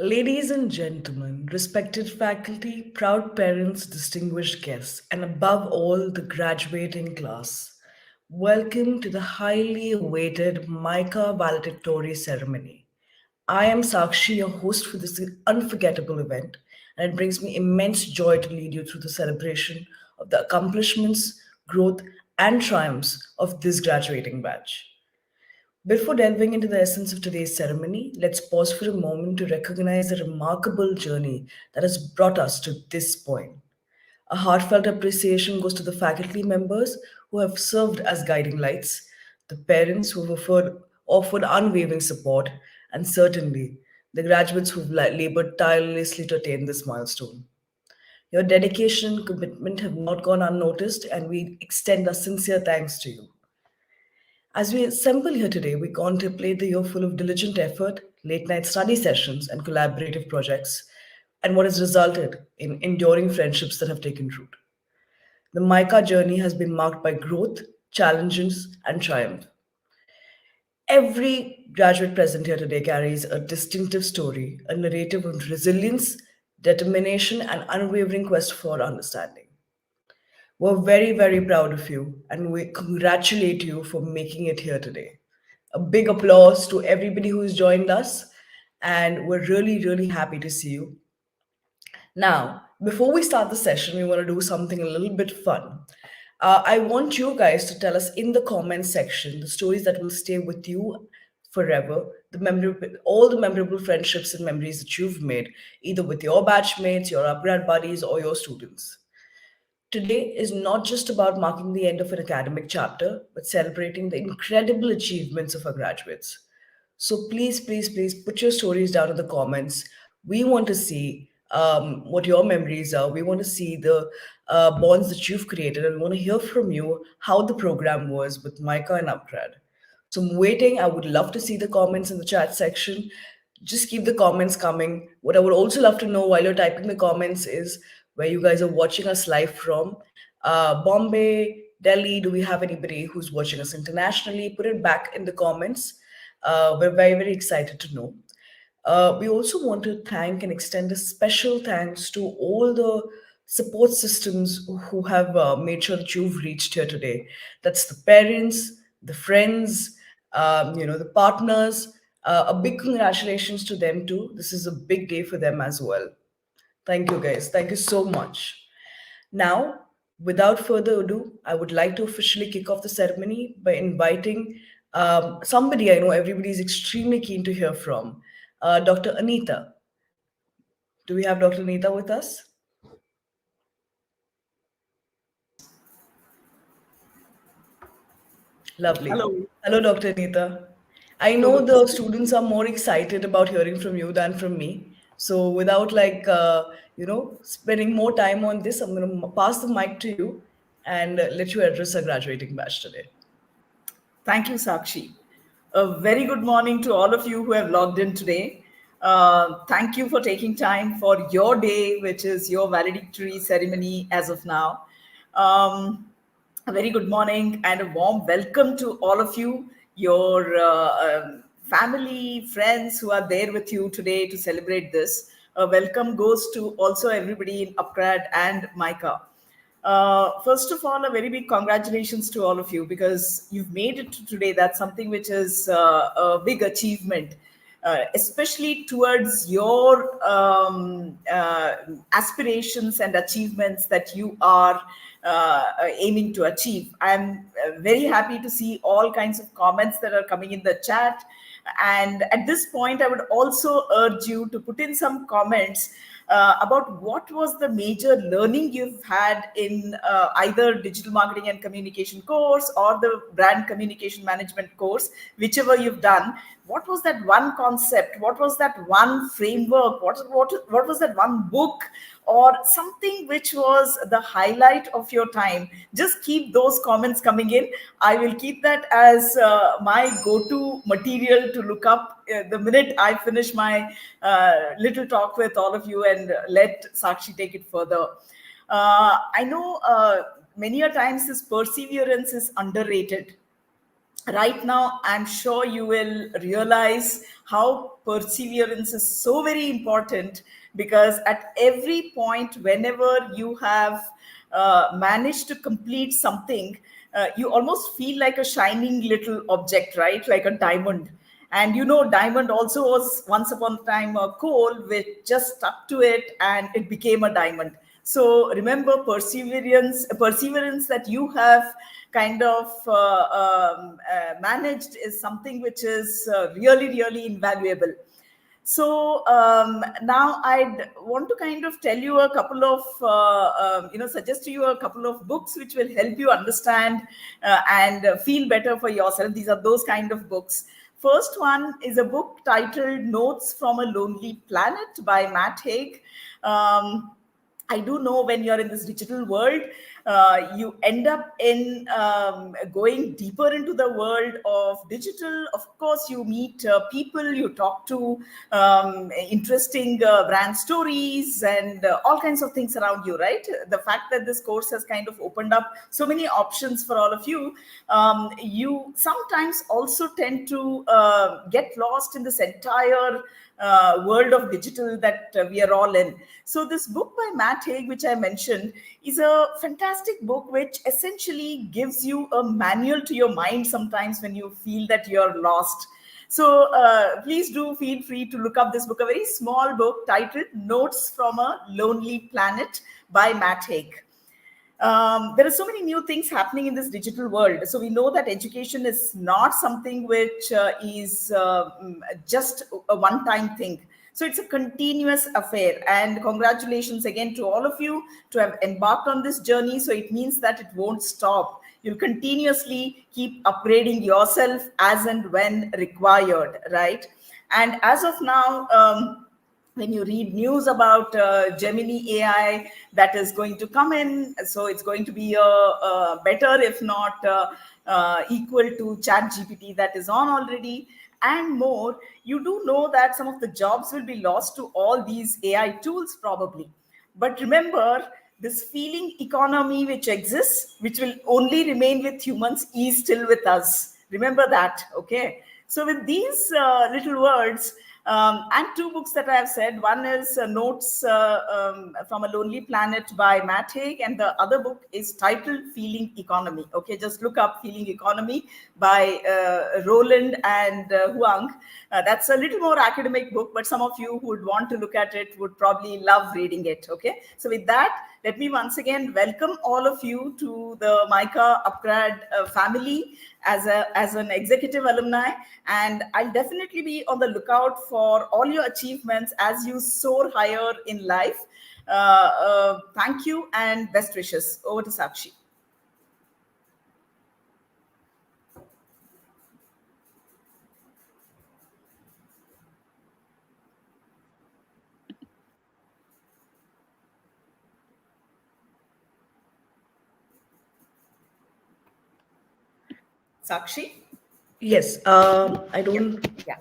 Ladies and gentlemen, respected faculty, proud parents, distinguished guests, and above all, the graduating class, welcome to the highly awaited MICA Valedictory Ceremony. I am Sakshi, your host for this unforgettable event, and it brings me immense joy to lead you through the celebration of the accomplishments, growth, and triumphs of this graduating batch. Before delving into the essence of today's ceremony, let's pause for a moment to recognize the remarkable journey that has brought us to this point. A heartfelt appreciation goes to the faculty members who have served as guiding lights, the parents who have offered unwavering support, and certainly the graduates who've labored tirelessly to attain this milestone. Your dedication and commitment have not gone unnoticed, and we extend our sincere thanks to you. As we assemble here today, we contemplate the year full of diligent effort, late night study sessions, and collaborative projects, and what has resulted in enduring friendships that have taken root. The MICA journey has been marked by growth, challenges, and triumph. Every graduate present here today carries a distinctive story, a narrative of resilience, determination, and unwavering quest for understanding. We're very, very proud of you and we congratulate you for making it here today. A big applause to everybody who's joined us, and we're really, really happy to see you. Now, before we start the session, we want to do something a little bit fun. I want you guys to tell us in the comments section the stories that will stay with you forever, all the memorable friendships and memories that you've made, either with your batchmates, your upgrad buddies, or your students. Today is not just about marking the end of an academic chapter, but celebrating the incredible achievements of our graduates. So please, please, please put your stories down in the comments. We want to see what your memories are. We want to see the bonds that you've created, and we want to hear from you how the program was with Micah and Upgrad. So I'm waiting. I would love to see the comments in the chat section. Just keep the comments coming. What I would also love to know while you're typing the comments is where you guys are watching us live from. Bombay, Delhi, do we have anybody who's watching us internationally? Put it back in the comments. We're very, very excited to know. We also want to thank and extend a special thanks to all the support systems who have made sure that you've reached here today. That's the parents, the friends, the partners. A big congratulations to them too. This is a big day for them as well. Thank you, guys. Thank you so much. Now, without further ado, I would like to officially kick off the ceremony by inviting somebody I know everybody is extremely keen to hear from, Dr. Anita. Do we have Dr. Anita with us? Lovely. Hello. Hello, Dr. Anita. I So know good. the students are more excited about hearing from you than from me. So without spending more time on this, I'm going to pass the mic to you and let you address our graduating batch today. Thank you, Sakshi. A very good morning to all of you who have logged in today. Thank you for taking time for your day, which is your valedictory ceremony as of now. A very good morning and a warm welcome to all of you, your family, friends who are there with you today to celebrate this. A welcome goes to also everybody in upGrad and MICA. First of all, a very big congratulations to all of you because you've made it to today. That's something which is a big achievement, especially towards your aspirations and achievements that you are aiming to achieve. I'm very happy to see all kinds of comments that are coming in the chat. And at this point, I would also urge you to put in some comments about what was the major learning you've had in either digital marketing and communication course or the brand communication management course, whichever you've done. What was that one concept? What was that one framework? What was that one book or something which was the highlight of your time? Just keep those comments coming in. I will keep that as my go-to material to look up the minute I finish my little talk with all of you and let Sakshi take it further. I know many a times this perseverance is underrated. right now I'm sure you will realize how perseverance is so very important, because at every point whenever you have managed to complete something, you almost feel like a shining little object, right, like a diamond. And you know, diamond also was once upon a time a coal which just stuck to it and it became a diamond. So remember, perseverance that you have kind of managed is something which is really, really invaluable. So now I'd want to kind of tell you a couple of, suggest to you a couple of books which will help you understand and feel better for yourself. These are those kind of books. First one is a book titled Notes from a Lonely Planet by Matt Haig. I do know when you're in this digital world, you end up in going deeper into the world of digital. Of course, you meet people, you talk to interesting brand stories and all kinds of things around you, right? The fact that this course has kind of opened up so many options for all of you, you sometimes also tend to get lost in this entire world of digital that we are all in. So, this book by Matt Haig, which I mentioned, is a fantastic book which essentially gives you a manual to your mind sometimes when you feel that you're lost. So, please do feel free to look up this book, a very small book titled Notes from a Lonely Planet by Matt Haig. There are so many new things happening in this digital world. So we know that education is not something which is just a one-time thing. So it's a continuous affair. And congratulations again to all of you to have embarked on this journey. So it means that it won't stop. You'll continuously keep upgrading yourself as and when required, right? And as of now, when you read news about Gemini AI that is going to come in, so it's going to be a better, if not equal to Chat GPT that is on already, and more. You do know that some of the jobs will be lost to all these AI tools probably. But remember, this feeling economy which exists, which will only remain with humans, is still with us. Remember that, okay? So, with these little words, and two books that I have said. One is Notes from a Lonely Planet by Matt Haig, and the other book is titled Feeling Economy. Okay, just look up Feeling Economy by Roland and Huang. That's a little more academic book, but some of you who would want to look at it would probably love reading it. Okay, so with that, let me once again welcome all of you to the MICA upGrad family as an executive alumni, and I'll definitely be on the lookout for all your achievements as you soar higher in life. Thank you and best wishes. Over to Sakshi. Sakshi? Yes, I Yeah. don't. Yeah.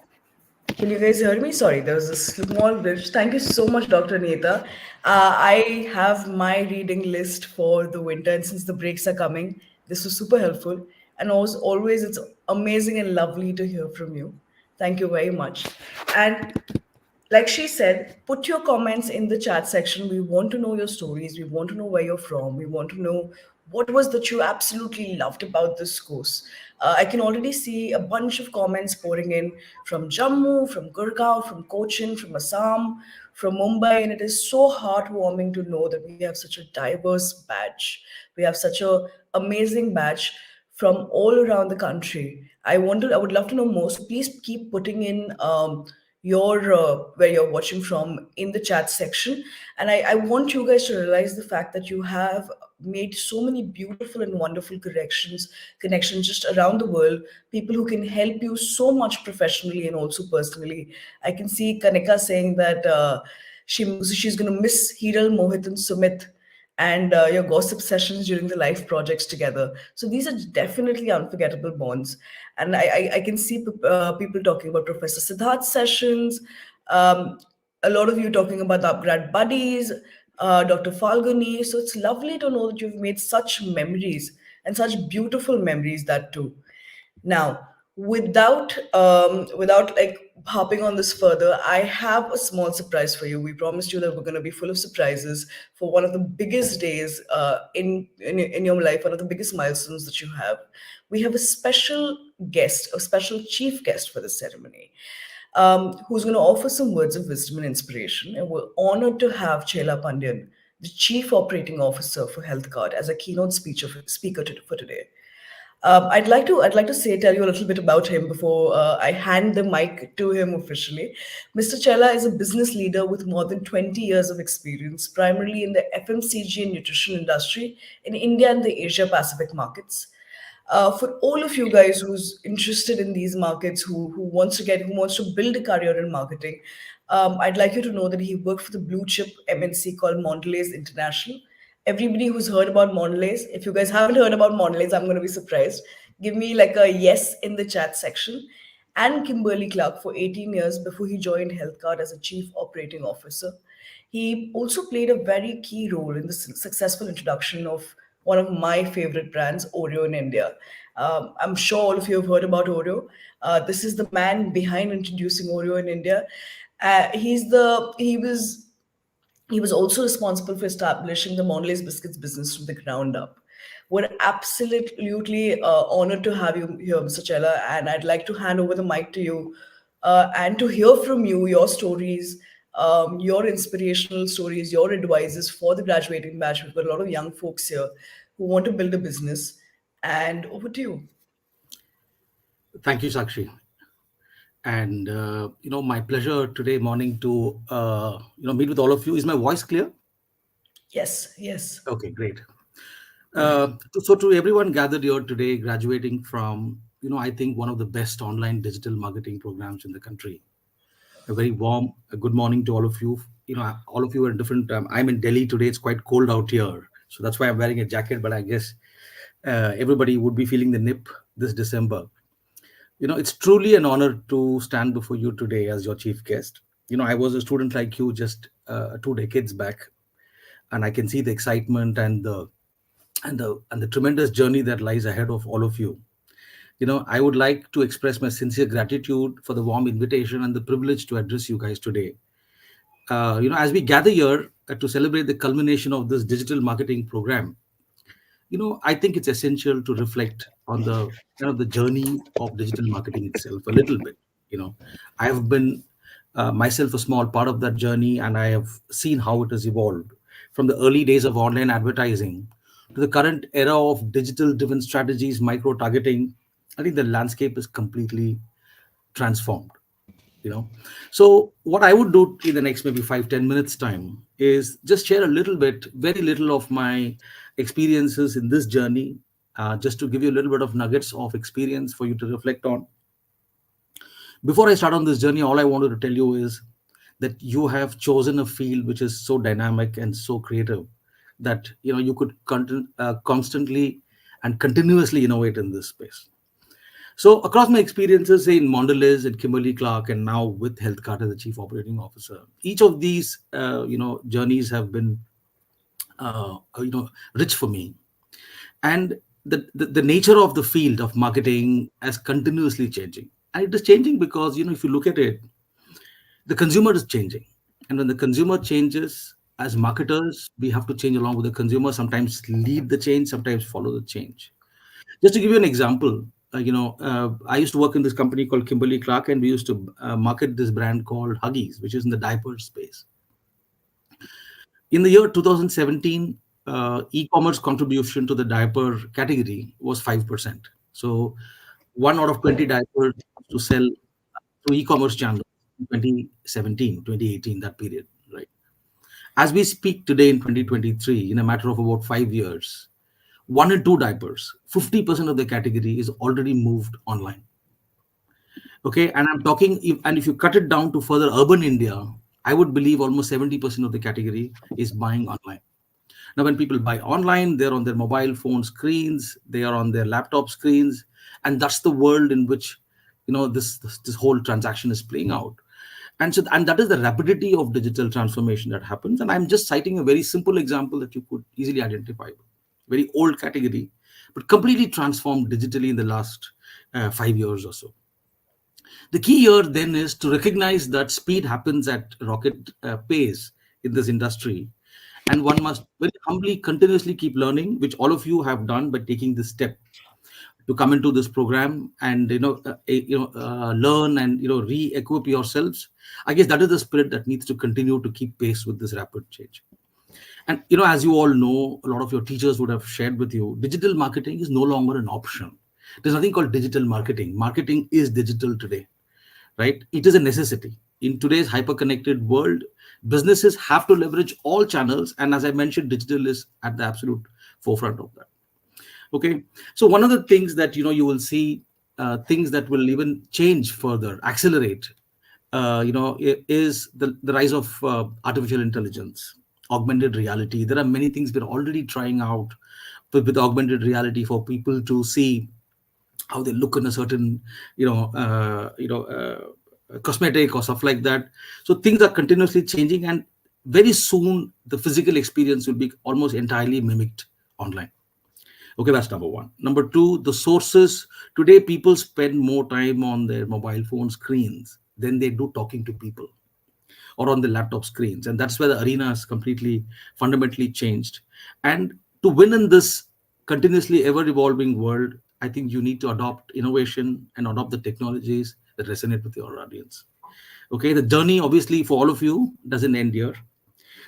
Can you guys hear me? Sorry, there was a small glitch. Thank you so much, Dr. Neta. I have my reading list for the winter, and since the breaks are coming, this was super helpful. And as always, it's amazing and lovely to hear from you. Thank you very much. And like she said, put your comments in the chat section. We want to know your stories. We want to know where you're from. We want to know what was that you absolutely loved about this course. I can already see a bunch of comments pouring in from Jammu, from Gurgaon, from Cochin, from Assam, from Mumbai, and it is so heartwarming to know that we have such a diverse batch. We have such a amazing batch from all around the country. I would love to know more. So please keep putting in your where you're watching from in the chat section, and I want you guys to realize the fact that you have made so many beautiful and wonderful connections just around the world, people who can help you so much professionally and also personally. I can see Kanika saying that she's going to miss Hiral, Mohit, and Sumit, and your gossip sessions during the life projects together. So these are definitely unforgettable bonds. And I can see people talking about Professor Siddharth's sessions, um, a lot of you talking about the upgrad buddies, Dr. Falguni. So it's lovely to know that you've made such memories and such beautiful memories that too. Now, without like harping on this further, I have a small surprise for you. We promised you that we're going to be full of surprises for one of the biggest days in your life, one of the biggest milestones that you have. We have a special guest, a special chief guest for this ceremony, who's going to offer some words of wisdom and inspiration. And we're honored to have Chela Pandian, the Chief Operating Officer for HealthCard, as a keynote speaker for today. I'd like to tell you a little bit about him before I hand the mic to him officially. Mr. Chella is a business leader with more than 20 years of experience, primarily in the FMCG and nutrition industry in India and the Asia Pacific markets. For all of you guys who's interested in these markets, who wants to build a career in marketing, I'd like you to know that he worked for the blue chip MNC called Mondelez International. Everybody who's heard about Mondelez, if you guys haven't heard about Mondelez, I'm going to be surprised. Give me like a yes in the chat section. And Kimberly Clark for 18 years before he joined HealthCard as a chief operating officer. He also played a very key role in the successful introduction of one of my favorite brands, Oreo in India. I'm sure all of you have heard about Oreo. This is the man behind introducing Oreo in India. He was also responsible for establishing the Mondelez biscuits business from the ground up. We're absolutely honored to have you here, Mr. Chella, and I'd like to hand over the mic to you and to hear from you your stories, your inspirational stories, your advices for the graduating batch. We've got a lot of young folks here who want to build a business, and over to you. Thank you, Sakshi. And my pleasure today morning to meet with all of you. Is my voice clear? Yes, yes. Okay, great. So to everyone gathered here today, graduating from I think one of the best online digital marketing programs in the country. A very warm good morning to all of you. All of you are in different. I'm in Delhi today. It's quite cold out here, so that's why I'm wearing a jacket. But I guess everybody would be feeling the nip this December. It's truly an honor to stand before you today as your chief guest. I was a student like you just 2 decades back, and I can see the excitement and the tremendous journey that lies ahead of all of you. I would like to express my sincere gratitude for the warm invitation and the privilege to address you guys today. As we gather here to celebrate the culmination of this digital marketing program, I think it's essential to reflect on the kind of the journey of digital marketing itself a little bit. I have been myself a small part of that journey, and I have seen how it has evolved from the early days of online advertising to the current era of digital driven strategies, micro targeting. I think the landscape is completely transformed. So what I would do in the next maybe 5-10 minutes time is just share a little bit, very little of my experiences in this journey, just to give you a little bit of nuggets of experience for you to reflect on. Before I start on this journey, all I wanted to tell you is that you have chosen a field which is so dynamic and so creative that you could constantly and continuously innovate in this space. So across my experiences in Mondelez and Kimberly Clark, and now with HealthCart as the Chief Operating Officer, each of these journeys have been rich for me. And the nature of the field of marketing is continuously changing. And it is changing because if you look at it, the consumer is changing. And when the consumer changes, as marketers, we have to change along with the consumer, sometimes lead the change, sometimes follow the change. Just to give you an example, I used to work in this company called Kimberly Clark, and we used to market this brand called Huggies, which is in the diaper space. In the year 2017, e-commerce contribution to the diaper category was 5%. So 1 out of 20 diapers to sell through e-commerce channels in 2017, 2018, that period, right? As we speak today in 2023, in a matter of about 5 years, 1 in 2 diapers, 50% of the category is already moved online. Okay, and I'm talking, if you cut it down to further urban India, I would believe almost 70% of the category is buying online. Now, when people buy online, they're on their mobile phone screens, they are on their laptop screens, and that's the world in which this whole transaction is playing out. And that is the rapidity of digital transformation that happens. And I'm just citing a very simple example that you could easily identify. Very old category, but completely transformed digitally in the last 5 years or so. The key here then is to recognize that speed happens at rocket pace in this industry, and one must very humbly continuously keep learning, which all of you have done by taking this step to come into this program and learn and re-equip yourselves. I guess that is the spirit that needs to continue to keep pace with this rapid change. And as you all know, a lot of your teachers would have shared with you, digital marketing is no longer an option. There's nothing called digital marketing. Marketing is digital today, right? It is a necessity. In today's hyper-connected world, businesses have to leverage all channels. And as I mentioned, digital is at the absolute forefront of that. Okay. So one of the things that, you will see, things that will even change further, accelerate, is the rise of artificial intelligence, augmented reality. There are many things we're already trying out with augmented reality for people to see how they look in a certain, cosmetic or stuff like that. So things are continuously changing, and very soon the physical experience will be almost entirely mimicked online. Okay, that's number one. Number two, the sources. Today, people spend more time on their mobile phone screens than they do talking to people or on the laptop screens. And that's where the arena has completely, fundamentally changed. And to win in this continuously ever evolving world, I think you need to adopt innovation and adopt the technologies that resonate with your audience. Okay, the journey, obviously, for all of you doesn't end here.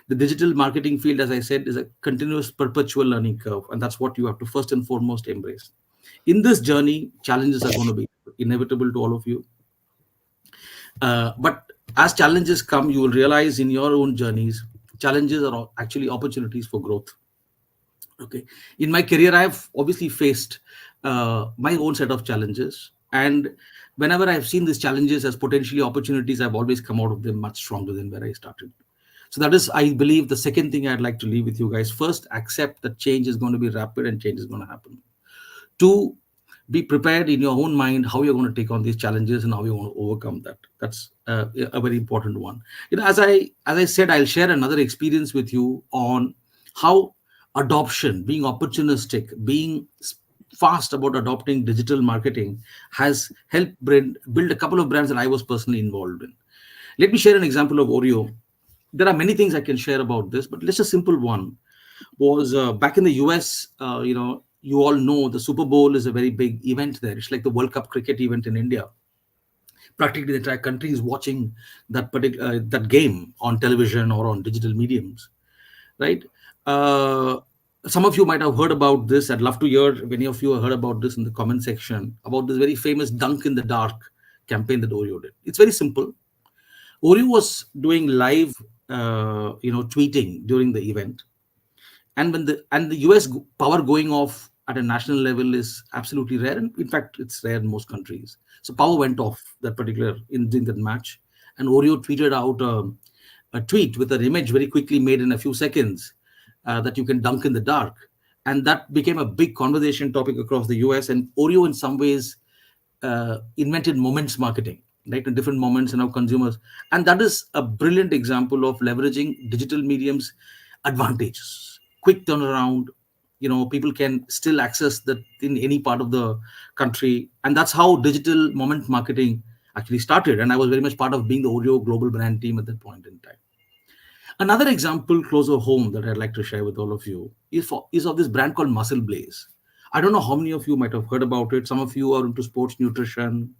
The digital marketing field, as I said, is a continuous perpetual learning curve, and that's what you have to first and foremost embrace. In this journey, challenges are going to be inevitable to all of you. But as challenges come, you will realize in your own journeys, challenges are actually opportunities for growth. Okay, in my career, I have obviously faced my own set of challenges, and whenever I've seen these challenges as potentially opportunities, I've always come out of them much stronger than where I started. So that is, I believe, the second thing I'd like to leave with you guys. First, accept that change is going to be rapid and change is going to happen. Two, be prepared in your own mind how you're going to take on these challenges and how you're going to overcome that. That's a very important one. As I said, I'll share another experience with you on how adoption, being opportunistic, being fast about adopting digital marketing has helped build a couple of brands that I was personally involved in. Let me share an example of Oreo. There are many things I can share about this, but just a simple one was back in the US. You all know the Super Bowl is a very big event there. It's like the World Cup cricket event in India. Practically the entire country is watching that game on television or on digital mediums, right? Some of you might have heard about this. I'd love to hear if any of you have heard about this in the comment section, about this very famous dunk in the dark campaign that Oreo did. It's very simple. Oreo was doing live, tweeting during the event, and when the US power going off at a national level is absolutely rare, and in fact, it's rare in most countries. So power went off that particular during that match, and Oreo tweeted out a tweet with an image very quickly made in a few seconds that you can dunk in the dark, and that became a big conversation topic across the US. And Oreo, in some ways, invented moments marketing, right? In different moments and how consumers, and that is a brilliant example of leveraging digital mediums advantages. Quick turnaround, people can still access that in any part of the country, and that's how digital moment marketing actually started. And I was very much part of being the Oreo global brand team at that point in time. Another example closer home that I'd like to share with all of you is of this brand called Muscle Blaze. I don't know how many of you might have heard about it. Some of you are into sports nutrition,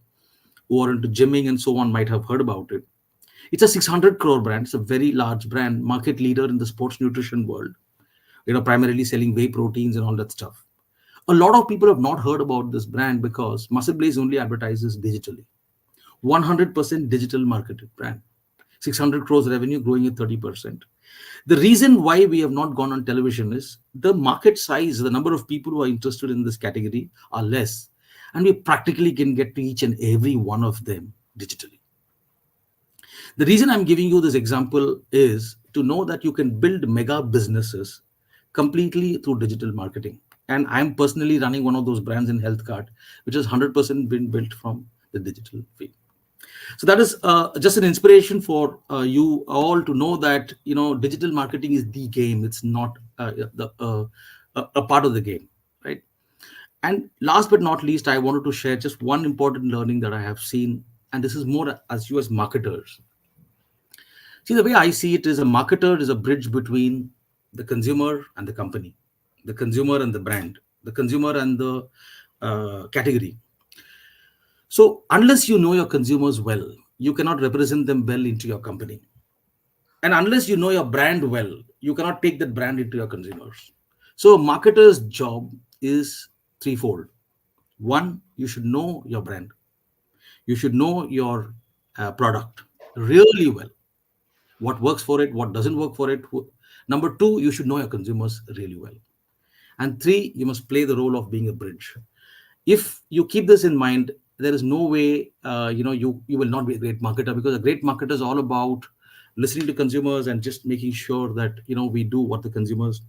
who are into gymming and so on, might have heard about it. It's a 600 crore brand. It's a very large brand, market leader in the sports nutrition world, primarily selling whey proteins and all that stuff. A lot of people have not heard about this brand because Muscle Blaze only advertises digitally. 100% digital marketed brand. 600 crores revenue growing at 30%. The reason why we have not gone on television is the market size, the number of people who are interested in this category are less. And we practically can get to each and every one of them digitally. The reason I'm giving you this example is to know that you can build mega businesses completely through digital marketing. And I'm personally running one of those brands in HealthCart, which has 100% been built from the digital field. So that is just an inspiration for you all to know that digital marketing is the game. It's not a part of the game, right? And last but not least, I wanted to share just one important learning that I have seen, and this is more as you as marketers. See, the way I see it is a marketer is a bridge between the consumer and the company, the consumer and the brand, the consumer and the category. So, unless you know your consumers well, you cannot represent them well into your company. And unless you know your brand well, you cannot take that brand into your consumers. So, a marketer's job is threefold. One, you should know your brand, you should know your product really well, what works for it, what doesn't work for it. Number two, you should know your consumers really well. And three, you must play the role of being a bridge. If you keep this in mind, there is no way you will not be a great marketer, because a great marketer is all about listening to consumers and just making sure that we do what the consumers,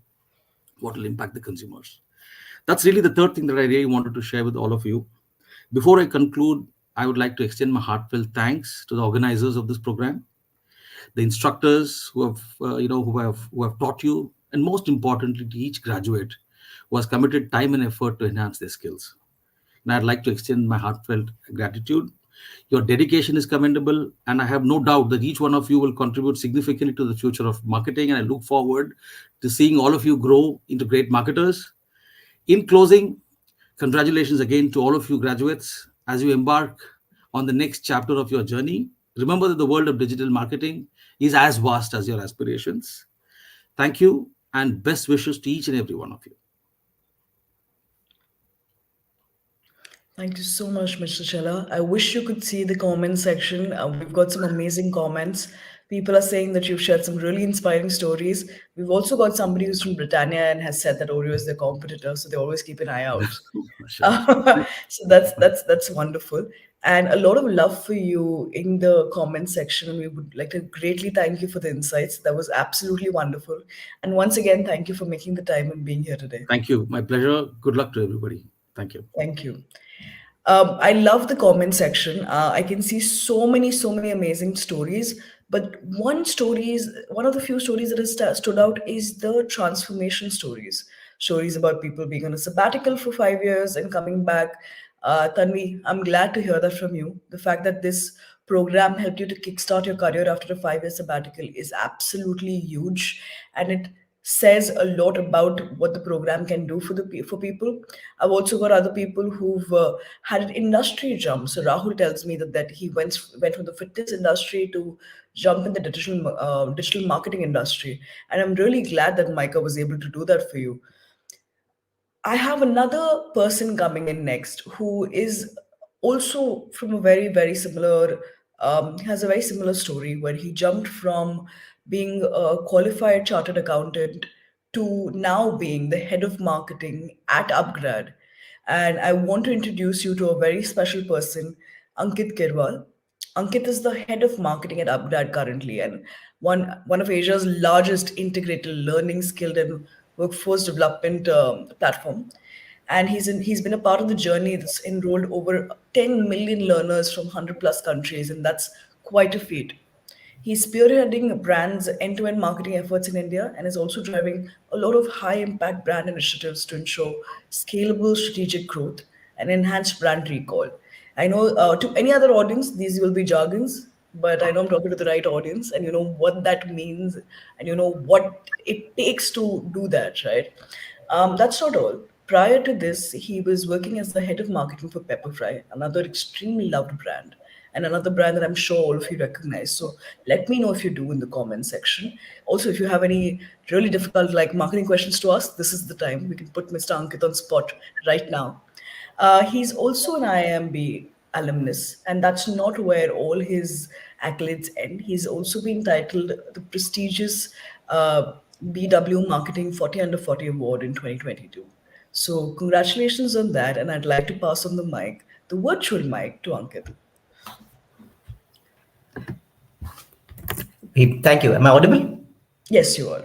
what will impact the consumers. That's really the third thing that I really wanted to share with all of you. Before I conclude, I would like to extend my heartfelt thanks to the organizers of this program, the instructors who have taught you, and most importantly, to each graduate who has committed time and effort to enhance their skills. And I'd like to extend my heartfelt gratitude. Your dedication is commendable, and I have no doubt that each one of you will contribute significantly to the future of marketing. And I look forward to seeing all of you grow into great marketers. In closing, congratulations again to all of you graduates as you embark on the next chapter of your journey. Remember that the world of digital marketing is as vast as your aspirations. Thank you, and best wishes to each and every one of you. Thank you so much, Mr. Chella. I wish you could see the comment section. We've got some amazing comments. People are saying that you've shared some really inspiring stories. We've also got somebody who's from Britannia and has said that Oreo is their competitor, so they always keep an eye out. Mashallah. So that's wonderful, and a lot of love for you in the comment section. And we would like to greatly thank you for the insights. That was absolutely wonderful. And once again, thank you for making the time and being here today. Thank you. My pleasure. Good luck to everybody. Thank you. Thank you. I love the comment section. I can see so many amazing stories. But one of the few stories that has stood out is the transformation stories. Stories about people being on a sabbatical for 5 years and coming back. Tanvi, I'm glad to hear that from you. The fact that this program helped you to kickstart your career after a 5 year sabbatical is absolutely huge, and it says a lot about what the program can do for people. I've also got other people who've had an industry jump. So Rahul tells me that he went from the fitness industry to jump in the digital marketing industry, and I'm really glad that MICA was able to do that for you. I have another person coming in next who is also from a very similar, has a very similar story where he jumped from being a qualified chartered accountant to now being the head of marketing at upGrad. And I want to introduce you to a very special person, Ankit Kirwal. Ankit is the head of marketing at upGrad currently, and one of Asia's largest integrated learning, skilled, and workforce development platform. And he's been a part of the journey that's enrolled over 10 million learners from 100 plus countries, and that's quite a feat. He's spearheading brands' end-to-end marketing efforts in India and is also driving a lot of high-impact brand initiatives to ensure scalable strategic growth and enhanced brand recall. I know to any other audience, these will be jargons, but I know I'm talking to the right audience, and you know what that means, and you know what it takes to do that, right? That's not all. Prior to this, he was working as the head of marketing for Pepperfry, another extremely loved brand, and another brand that I'm sure all of you recognize. So let me know if you do in the comment section. Also, if you have any really difficult like marketing questions to ask, this is the time. We can put Mr. Ankit on spot right now. He's also an IIMB alumnus, and that's not where all his accolades end. He's also been titled the prestigious BW Marketing 40 Under 40 Award in 2022. So, congratulations on that, and I'd like to pass on the mic, the virtual mic, to Ankit. Thank you. Am I audible? Yes, you are.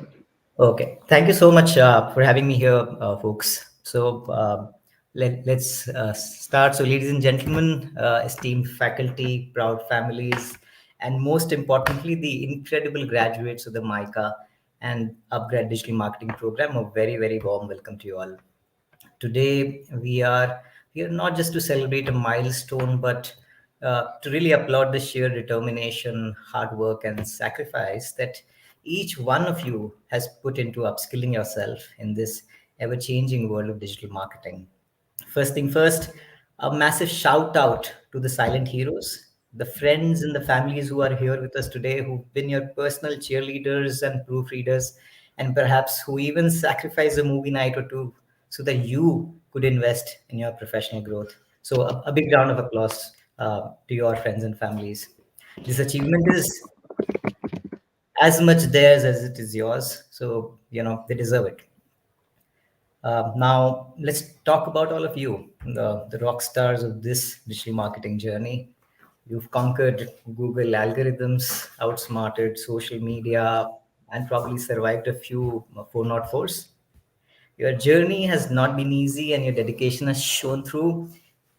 Okay. Thank you so much for having me here, folks. So let's start. So, ladies and gentlemen, esteemed faculty, proud families, and most importantly, the incredible graduates of the MICA and upGrad Digital Marketing Program, a very warm welcome to you all. Today we are not just to celebrate a milestone, but to really applaud the sheer determination, hard work, and sacrifice that each one of you has put into upskilling yourself in this ever-changing world of digital marketing. First thing first, a massive shout out to the silent heroes, the friends and the families who are here with us today, who've been your personal cheerleaders and proofreaders, and perhaps who even sacrifice a movie night or two so that you could invest in your professional growth. So, a big round of applause to your friends and families. This achievement is as much theirs as it is yours. So, they deserve it. Now, let's talk about all of you, the rock stars of this digital marketing journey. You've conquered Google algorithms, outsmarted social media, and probably survived a few 404s. Your journey has not been easy, and your dedication has shown through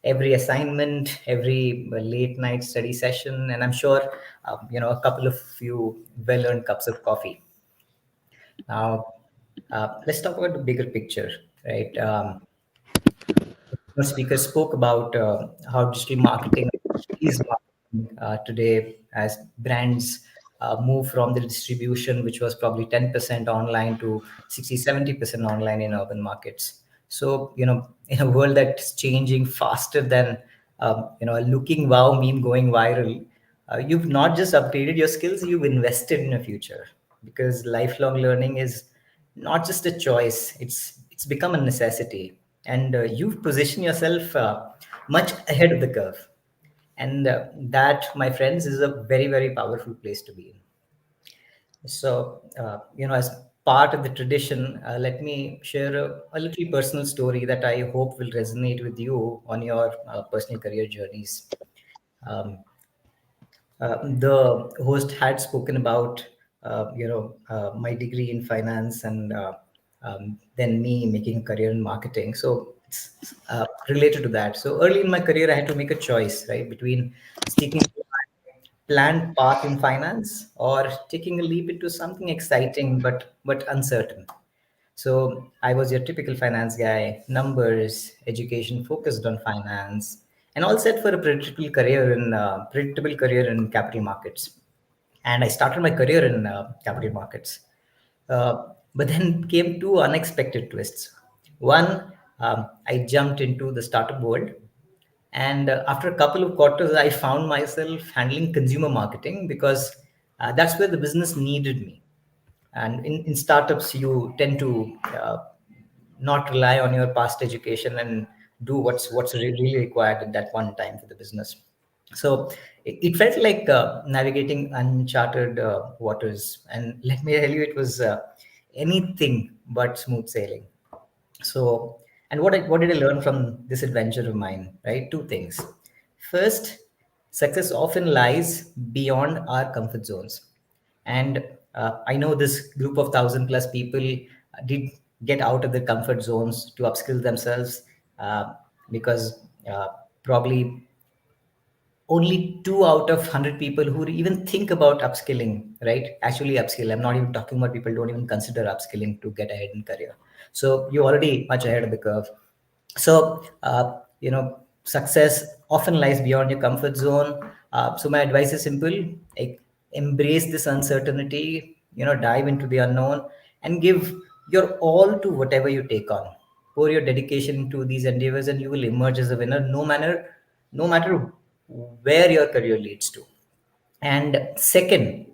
every assignment, every late night study session, and I'm sure a couple of few well-earned cups of coffee. Now, let's talk about the bigger picture, right? The speaker spoke about how digital marketing is marketing today as brands move from the distribution, which was probably 10% online, to 60, 70% online in urban markets. So, in a world that's changing faster than, a looking wow meme going viral, you've not just upgraded your skills, you've invested in a future, because lifelong learning is not just a choice, it's become a necessity. And you've positioned yourself much ahead of the curve, and that, my friends, is a very, very powerful place to be in. So, as part of the tradition, let me share a little personal story that I hope will resonate with you on your personal career journeys. um, the host had spoken about my degree in finance, and then me making a career in marketing. So it's related to that. So early in my career, I had to make a choice, right, between sticking to my planned path in finance or taking a leap into something exciting but uncertain. So I was your typical finance guy, numbers, education focused on finance, and all set for a predictable career in capital markets. And I started my career in capital markets. But then came two unexpected twists. One, I jumped into the startup world, and after a couple of quarters, I found myself handling consumer marketing because that's where the business needed me. And in startups, you tend to not rely on your past education and do what's really required at that one time for the business. So it felt like navigating uncharted waters, and let me tell you, it was anything but smooth sailing. So, and what did I learn from this adventure of mine? Right, two things. First, success often lies beyond our comfort zones, and I know this group of 1,000 plus people did get out of their comfort zones to upskill themselves, because probably only 2 out of 100 people who even think about upskilling, right, actually upskill. I'm not even talking about people don't even consider upskilling to get ahead in career. So you're already much ahead of the curve. So, success often lies beyond your comfort zone. So my advice is simple: like, embrace this uncertainty, dive into the unknown, and give your all to whatever you take on. Pour your dedication into these endeavors, and you will emerge as a winner, no matter where your career leads to. And second,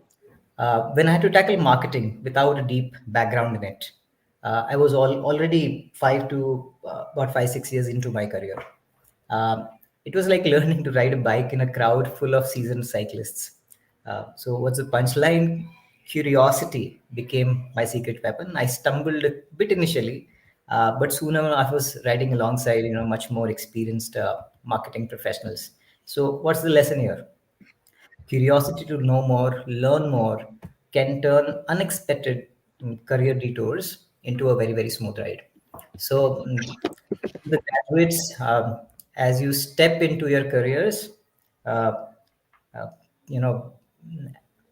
when I had to tackle marketing without a deep background in it, I was already about 5, 6 years into my career. Um, it was like learning to ride a bike in a crowd full of seasoned cyclists. So, what's the punchline? Curiosity became my secret weapon. I stumbled a bit initially, but sooner I was riding alongside, much more experienced marketing professionals. So, what's the lesson here? Curiosity to know more, learn more, can turn unexpected career detours into a very, very smooth ride. So, the graduates, as you step into your careers, uh, uh, you know,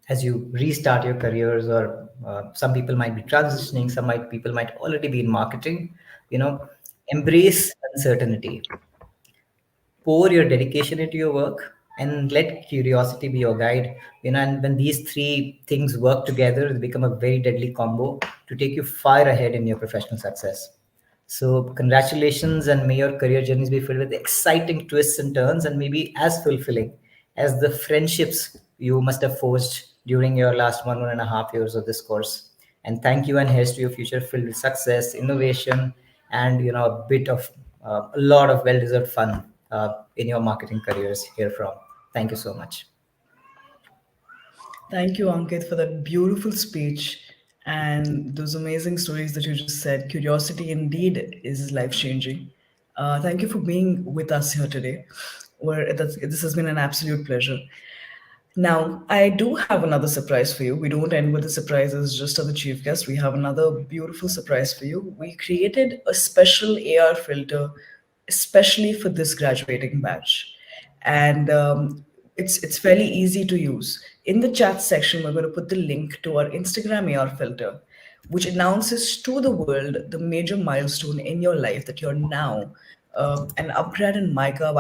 as you restart your careers, or some people might be transitioning, people might already be in marketing, you know, Embrace uncertainty. Pour your dedication into your work and let curiosity be your guide. And when these three things work together, they become a very deadly combo to take you far ahead in your professional success. So congratulations, and may your career journeys be filled with exciting twists and turns, and maybe as fulfilling as the friendships you must have forged during your last 1.5 years of this course. And thank you, and here's to your future filled with success, innovation, and a bit of a lot of well-deserved fun in your marketing careers here from. Thank you so much. Thank you, Ankit, for that beautiful speech and those amazing stories that you just said. Curiosity indeed is life changing. Thank you for being with us here today. This has been an absolute pleasure. Now, I do have another surprise for you. We don't end with the surprises just as the chief guest. We have another beautiful surprise for you. We created a special AR filter especially for this graduating batch. And it's fairly easy to use. In the chat section, we're going to put the link to our Instagram AR filter, which announces to the world the major milestone in your life that you're now an upgrad in MICA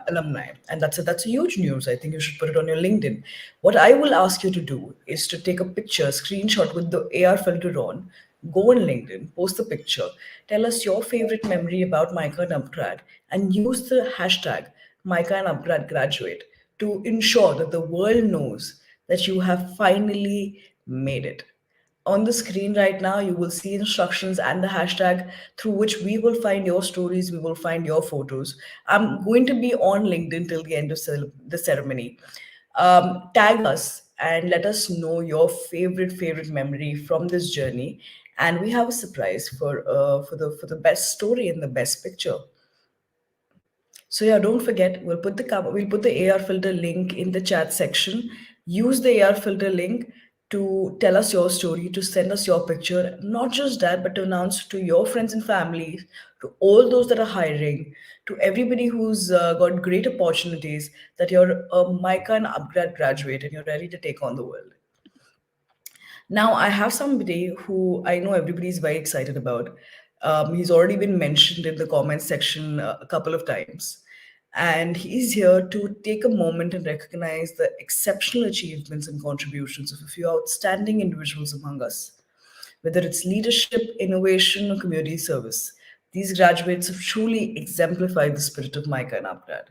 alumni, and that's a huge news. I think you should put it on your LinkedIn. What I will ask you to do is to take a picture, screenshot with the AR filter on, go on LinkedIn, post the picture, tell us your favorite memory about MICA and upgrad, and use the hashtag MICA and upgrad graduate to ensure that the world knows that you have finally made it. On the screen right now, you will see instructions and the hashtag through which we will find your stories, we will find your photos. I'm going to be on LinkedIn till the end of the ceremony. Tag us and let us know your favorite memory from this journey. And we have a surprise for the best story and the best picture. So yeah, don't forget, we'll put the AR filter link in the chat section. Use the AR filter link to tell us your story, to send us your picture. Not just that, but to announce to your friends and family, to all those that are hiring, to everybody who's got great opportunities, that you're a MICA and upgrad graduate and you're ready to take on the world. Now, I have somebody who I know everybody's very excited about. He's already been mentioned in the comments section a couple of times. And he's here to take a moment and recognize the exceptional achievements and contributions of a few outstanding individuals among us. Whether it's leadership, innovation, or community service, these graduates have truly exemplified the spirit of MICA and upgrad.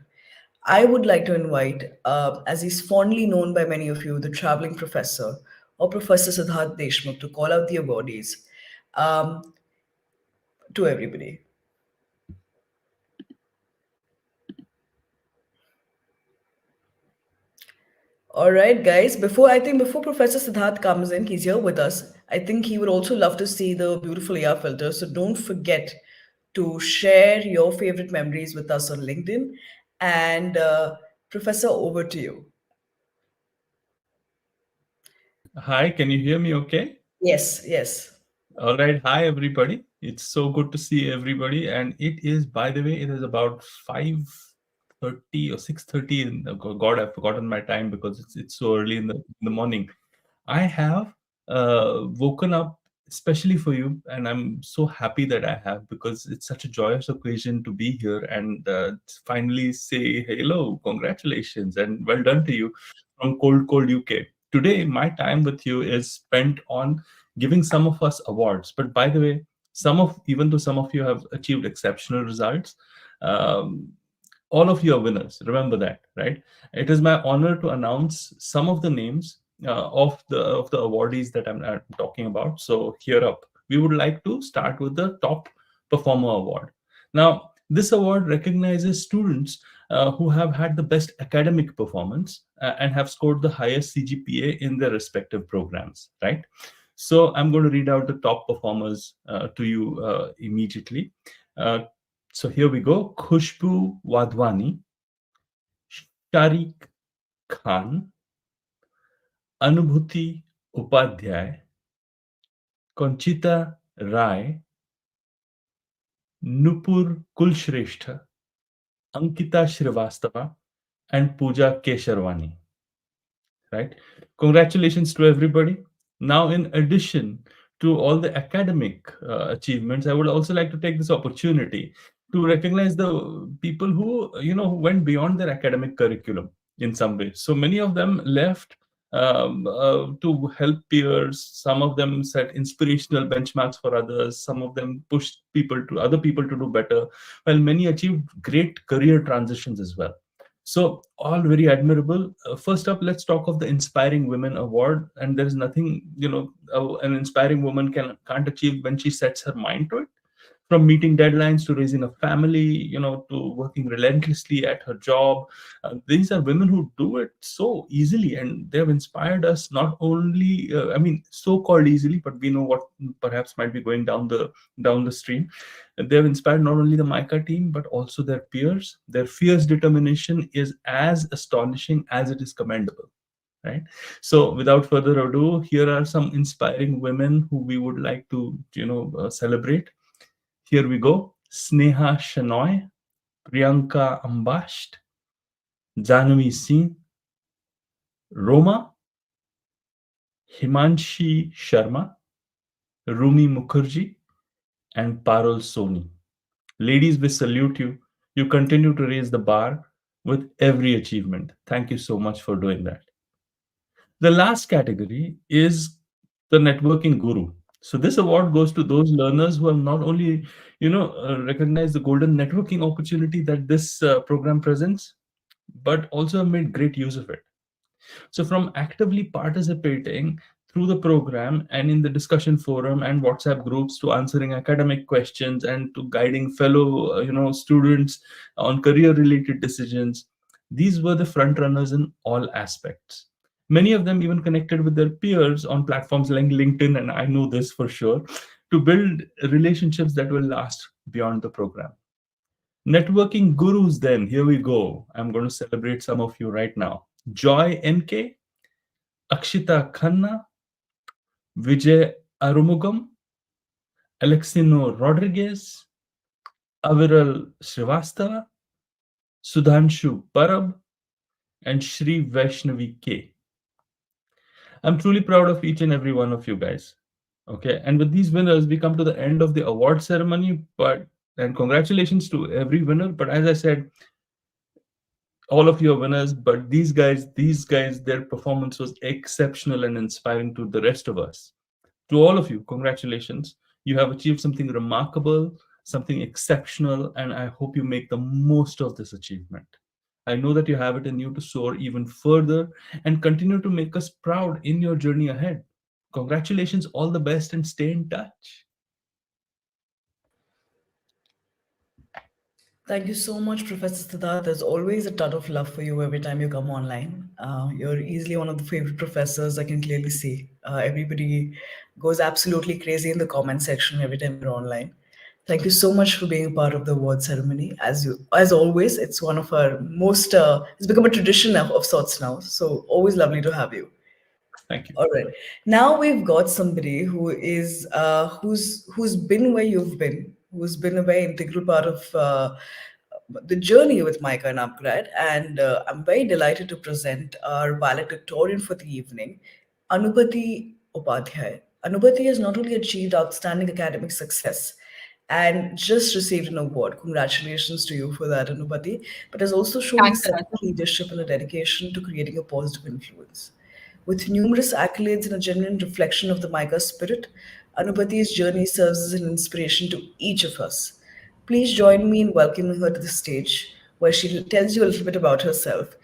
I would like to invite, as he's fondly known by many of you, the traveling professor or Professor Siddharth Deshmukh, to call out the awardees um, to everybody. All right, guys. Before Professor Siddharth comes in, he's here with us. I think he would also love to see the beautiful AR filter. So don't forget to share your favorite memories with us on LinkedIn. And Professor, over to you. Hi, can you hear me okay? Yes, yes. All right. Hi, everybody. It's so good to see everybody. And it is, by the way, it is about 5:30 or 6:30. God, I've forgotten my time because it's so early in the morning. I have woken up especially for you, and I'm so happy that I have, because it's such a joyous occasion to be here and finally say hello, congratulations, and well done to you from cold UK. Today, my time with you is spent on giving some of us awards. But by the way, even though some of you have achieved exceptional results, um, all of you are winners. Remember that, right? It is my honor to announce some of the names of the awardees that I'm talking about. So here up, we would like to start with the top performer award. Now, this award recognizes students who have had the best academic performance and have scored the highest CGPA in their respective programs, right? So I'm going to read out the top performers to you immediately. So here we go. Khushbu Wadhwani, Sharik Khan, Anubhuti Upadhyay, Conchita Rai, Nupur Kulshrestha, Ankita Shrivastava, and Pooja Kesharwani. Right? Congratulations to everybody. Now, in addition to all the academic achievements, I would also like to take this opportunity to recognize the people who, who went beyond their academic curriculum in some ways. So many of them left to help peers. Some of them set inspirational benchmarks for others. Some of them pushed other people to do better, while many achieved great career transitions as well. So all very admirable. First up, let's talk of the Inspiring Women Award. And there is nothing, an inspiring woman can't achieve when she sets her mind to it. From meeting deadlines to raising a family, to working relentlessly at her job. These are women who do it so easily, and they have inspired us not only, so-called easily, but we know what perhaps might be going down the stream. They have inspired not only the MICA team, but also their peers. Their fierce determination is as astonishing as it is commendable. Right. So without further ado, here are some inspiring women who we would like to, celebrate. Here we go. Sneha Shanoy, Priyanka Ambasht, Janvi Singh, Roma, Himanshi Sharma, Rumi Mukherjee, and Parul Soni. Ladies, we salute you. You continue to raise the bar with every achievement. Thank you so much for doing that. The last category is the networking guru. So this award goes to those learners who have not only, recognized the golden networking opportunity that this program presents, but also have made great use of it. So from actively participating through the program and in the discussion forum and WhatsApp groups, to answering academic questions and to guiding fellow, students on career-related decisions, these were the front runners in all aspects. Many of them even connected with their peers on platforms like LinkedIn, and I know this for sure, to build relationships that will last beyond the program. Networking gurus, then, here we go. I'm going to celebrate some of you right now. Joy NK, Akshita Khanna, Vijay Arumugam, Alexino Rodriguez, Aviral Srivastava, Sudhanshu Parab, and Shri Vaishnavi K. I'm truly proud of each and every one of you guys. Okay, and with these winners, we come to the end of the award ceremony. And congratulations to every winner. But as I said, all of you are winners. But these guys, their performance was exceptional and inspiring to the rest of us. To all of you, congratulations. You have achieved something remarkable, something exceptional, and I hope you make the most of this achievement. I know that you have it in you to soar even further and continue to make us proud in your journey ahead. Congratulations, all the best, and stay in touch. Thank you so much, Professor Siddharth. There's always a ton of love for you every time you come online. You're easily one of the favorite professors, I can clearly see. Everybody goes absolutely crazy in the comment section every time you're online. Thank you so much for being a part of the award ceremony. As always, it's one of our most. It's become a tradition of sorts now. So always lovely to have you. Thank you. All right. Now we've got somebody who is who's been where you've been, who's been a very integral part of the journey with MICA and upGrad, and I'm very delighted to present our valedictorian for the evening, Anubhati Upadhyay. Anubhati has not only achieved outstanding academic success and just received an award. Congratulations to you for that, Anubhati, but has also shown Thanks a lot. exceptional leadership and a dedication to creating a positive influence. With numerous accolades and a genuine reflection of the MICA spirit, Anubhati's journey serves as an inspiration to each of us. Please join me in welcoming her to the stage, where she tells you a little bit about herself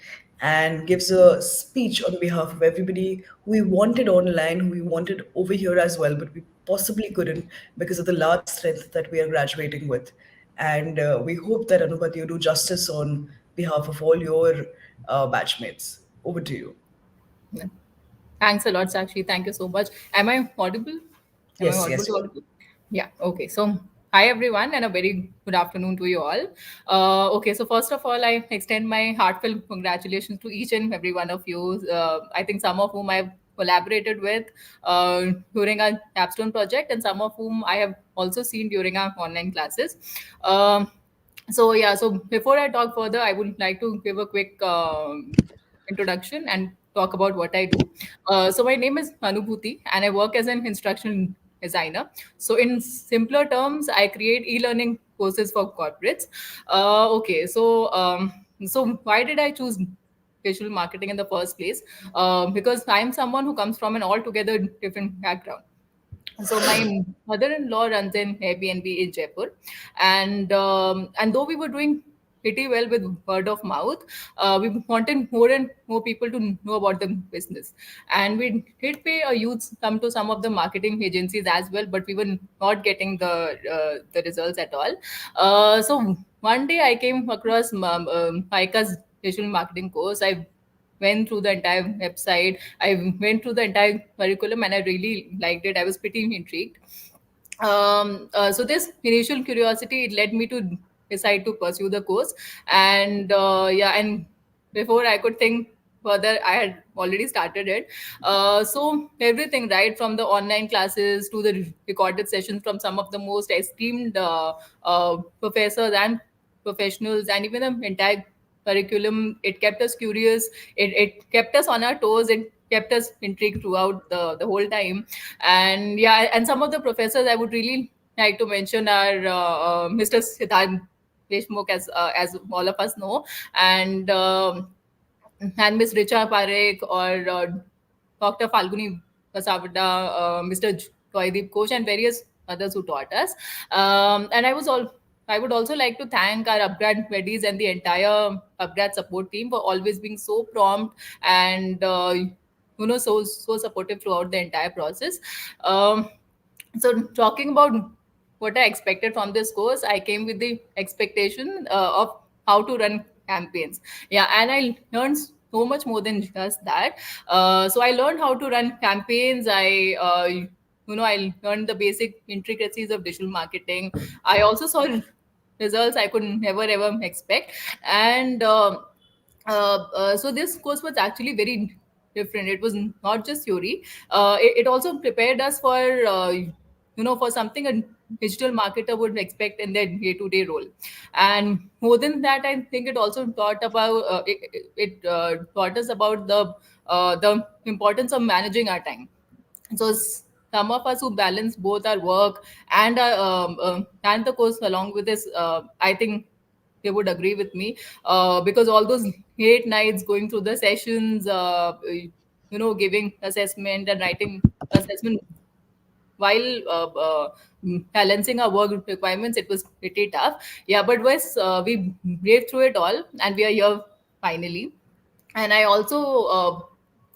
and gives a speech on behalf of everybody who we wanted online, who we wanted over here as well, but we possibly couldn't because of the large strength that we are graduating with. And we hope that Anubhati will do justice on behalf of all your batchmates. Over to you. Yeah. Thanks a lot, Sakshi. Thank you so much. Am I audible? Am I Yes, audible yes. to all of you? Yeah. Okay. So, hi everyone, and a very good afternoon to you all. Okay. So, first of all, I extend my heartfelt congratulations to each and every one of you. I think some of whom I've collaborated with during our capstone project, and some of whom I have also seen during our online classes. So yeah. So before I talk further, I would like to give a quick introduction and talk about what I do. So my name is Anubhuti, and I work as an instructional designer. So in simpler terms, I create e-learning courses for corporates. Okay, so why did I choose visual marketing in the first place? Because I'm someone who comes from an altogether different background. So my mother-in-law runs an Airbnb in Jaipur, and though we were doing pretty well with word of mouth, we wanted more and more people to know about the business, and we did pay a huge sum to some of the marketing agencies as well, but we were not getting the results at all. So one day I came across MICA's digital marketing course. I went through the entire website. I went through the entire curriculum, and I really liked it. I was pretty intrigued. So this initial curiosity, it led me to decide to pursue the course, and and before I could think further, I had already started it. So everything, right from the online classes to the recorded sessions from some of the most esteemed professors and professionals, and even the entire curriculum, it kept us curious. It kept us on our toes. It kept us intrigued throughout the whole time. And yeah, and some of the professors I would really like to mention are Mr. Siddharth Deshmukh, as all of us know, and and Miss Richa Parekh, or Dr. Falguni Kasavada, Mr. Joydeep Ghosh, and various others who taught us. And I would also like to thank our upgrad buddies and the entire upgrad support team for always being so prompt and so supportive throughout the entire process. Um, so talking about what I expected from this course, I came with the expectation of how to run campaigns. Yeah, and I learned so much more than just that. So I learned how to run campaigns. I learned the basic intricacies of digital marketing. I also saw results I could never ever expect, and so this course was actually very different. It was not just theory. It also prepared us for for something a digital marketer would expect in their day-to-day role. And more than that, I think it also taught about taught us about the importance of managing our time. So some of us who balance both our work and the course along with this, I think they would agree with me, because all those late nights going through the sessions, giving assessment and writing assessment while balancing our work requirements, it was pretty tough. Yeah, but we braved through it all, and we are here finally. And I also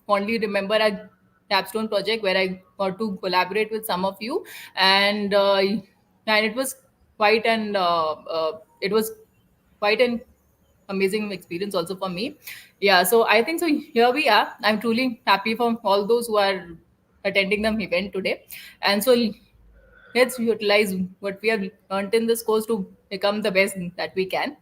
fondly remember a capstone project where I got to collaborate with some of you, and it was quite an amazing experience also for me. Yeah, so I think so. Here we are. I'm truly happy for all those who are attending the event today, and so let's utilize what we have learned in this course to become the best that we can.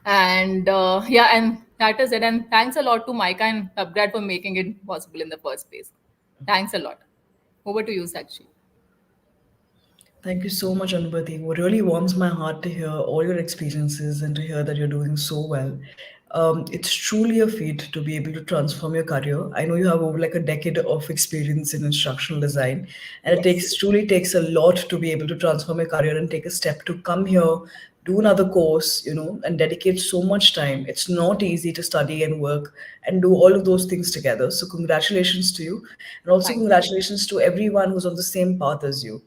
And and that is it. And thanks a lot to Micah and upgrad for making it possible in the first place. Thanks a lot. Over to you, Sakshi. Thank you so much, Anubhati. What really warms my heart to hear all your experiences and to hear that you're doing so well. It's truly a feat to be able to transform your career. I know you have over like a decade of experience in instructional design, and it Yes. takes a lot to be able to transform your career and take a step to come here, do another course, and dedicate so much time. It's not easy to study and work and do all of those things together. So congratulations to you, and also Thank you. congratulations to everyone who's on the same path as you.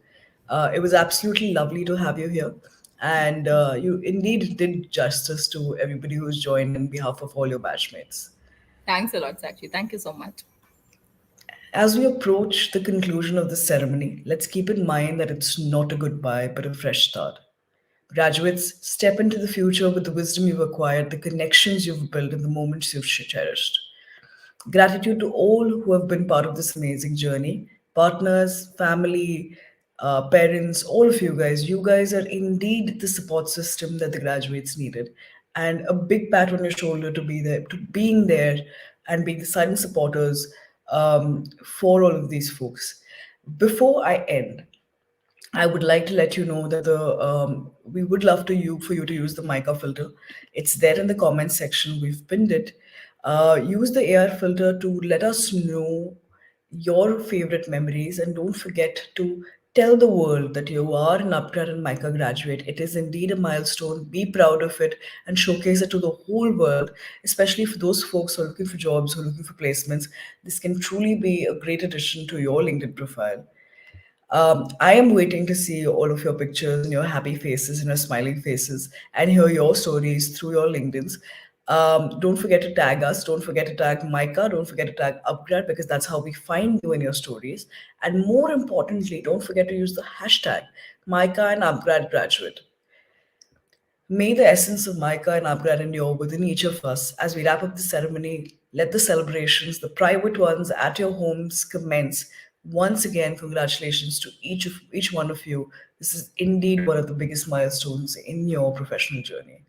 It was absolutely lovely to have you here. And you indeed did justice to everybody who's joined on behalf of all your batchmates. Thanks a lot, Sakshi. Thank you so much. As we approach the conclusion of this ceremony, let's keep in mind that it's not a goodbye, but a fresh start. Graduates, step into the future with the wisdom you've acquired, the connections you've built, and the moments you've cherished. Gratitude to all who have been part of this amazing journey, partners, family, parents, all of you guys. You guys are indeed the support system that the graduates needed. And a big pat on your shoulder to be there, to being there and being the silent supporters for all of these folks. Before I end, I would like to let you know that the we would love to you for you to use the mica filter. It's there in the comments section. We've pinned it. Use the AR filter to let us know your favorite memories, and don't forget to tell the world that you are an upgrad and MICA graduate. It is indeed a milestone. Be proud of it and showcase it to the whole world, especially for those folks who are looking for jobs, who are looking for placements. This can truly be a great addition to your LinkedIn profile. I am waiting to see all of your pictures and your happy faces and your smiling faces and hear your stories through your LinkedIn's. Don't forget to tag us. Don't forget to tag Micah. Don't forget to tag upGrad, because that's how we find you in your stories. And more importantly, don't forget to use the hashtag Micah and upGrad graduate. May the essence of MICA and upGrad endure within each of us. As we wrap up the ceremony, let the celebrations, the private ones at your homes, commence. Once again, congratulations to each one of you. This is indeed one of the biggest milestones in your professional journey.